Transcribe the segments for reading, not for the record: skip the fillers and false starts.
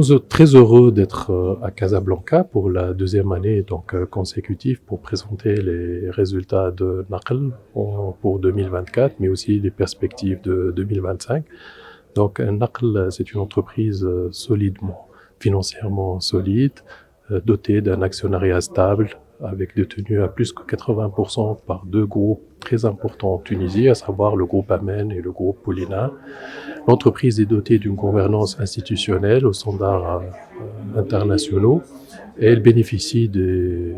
sommes très heureux d'être à Casablanca pour la deuxième année consécutive pour présenter les résultats de Naql pour 2024, mais aussi les perspectives de 2025. Donc Naql, c'est une entreprise financièrement solide, dotée d'un actionnariat stable, avec détenu à plus que 80% par deux groupes très importants en Tunisie, à savoir le groupe Amen et le groupe Poulina. L'entreprise est dotée d'une gouvernance institutionnelle aux standards internationaux et elle bénéficie de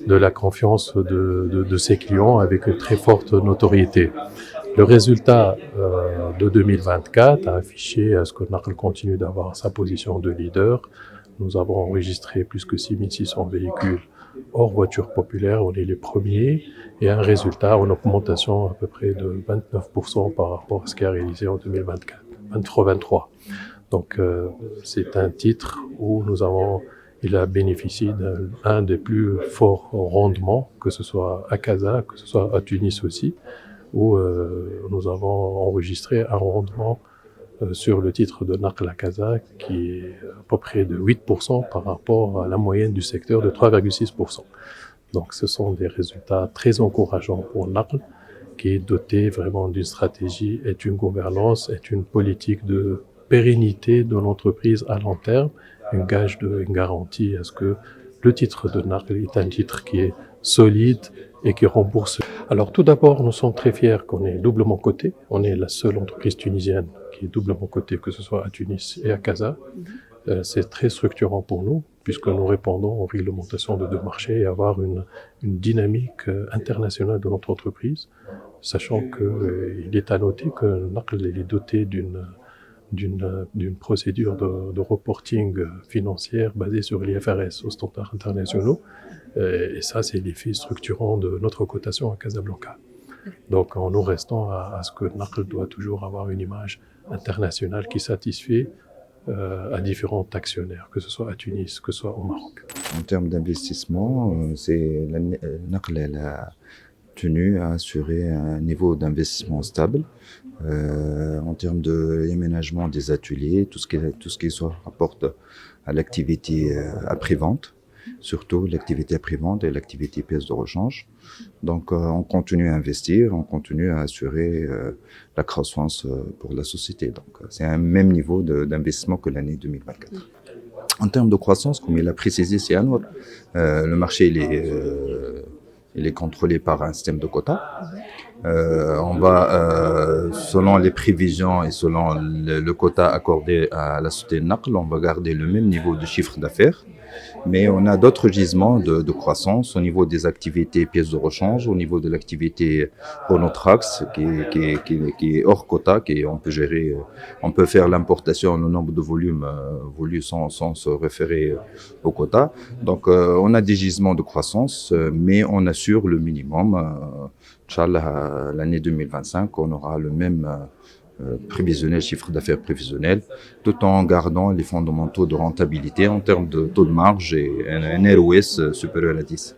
la confiance de ses clients avec une très forte notoriété. Le résultat de 2024 a affiché à ce que Naql continue d'avoir sa position de leader. Nous avons enregistré plus que 6600 véhicules hors voitures populaires, on est les premiers, et un résultat en augmentation à peu près de 29% par rapport à ce qui a réalisé en 2023. Donc c'est un titre où il a bénéficié d'un des plus forts rendements, que ce soit à Casa, que ce soit à Tunis aussi, où nous avons enregistré un rendement sur le titre de Naql à Casa qui est à peu près de 8% par rapport à la moyenne du secteur de 3,6%. Donc ce sont des résultats très encourageants pour Naql, qui est doté vraiment d'une stratégie et d'une gouvernance et une politique de pérennité de l'entreprise à long terme, une garantie à ce que le titre de Naql est un titre qui est solide et qui rembourse. Alors tout d'abord, nous sommes très fiers qu'on est doublement coté. On est la seule entreprise tunisienne qui est doublement cotée, que ce soit à Tunis et à Casa. C'est très structurant pour nous, puisque nous répondons aux réglementations de deux marchés et avoir une dynamique internationale de notre entreprise, sachant qu'il est à noter que Naql est doté d'une procédure de reporting financière basée sur l'IFRS aux standards internationaux. Et ça, c'est l'effet structurant de notre cotation à Casablanca. Donc, en nous restant à ce que Naql doit toujours avoir une image internationale qui satisfait à différents actionnaires, que ce soit à Tunis, que ce soit au Maroc. En termes d'investissement, Naql a tenu à assurer un niveau d'investissement stable. En termes de l'aménagement des ateliers, tout ce qui se rapporte à l'activité après-vente, surtout l'activité après-vente et l'activité pièces de rechange. Donc on continue à investir, on continue à assurer la croissance pour la société. Donc c'est un même niveau d'investissement que l'année 2024. En termes de croissance, comme il a précisé, c'est Anwar, le marché il est contrôlé par un système de quotas. On va, selon les prévisions et selon le quota accordé à la société Naql, on va garder le même niveau de chiffre d'affaires. Mais on a d'autres gisements de croissance au niveau des activités pièces de rechange, au niveau de l'activité Renault-Trax qui est hors quota, on peut gérer, on peut faire l'importation au nombre de volumes voulus sans se référer au quota. Donc on a des gisements de croissance, mais on assure le minimum. Inch'Allah, l'année 2025, on aura le même prévisionnel, chiffre d'affaires prévisionnel, tout en gardant les fondamentaux de rentabilité en termes de taux de marge et un ROS supérieur à 10.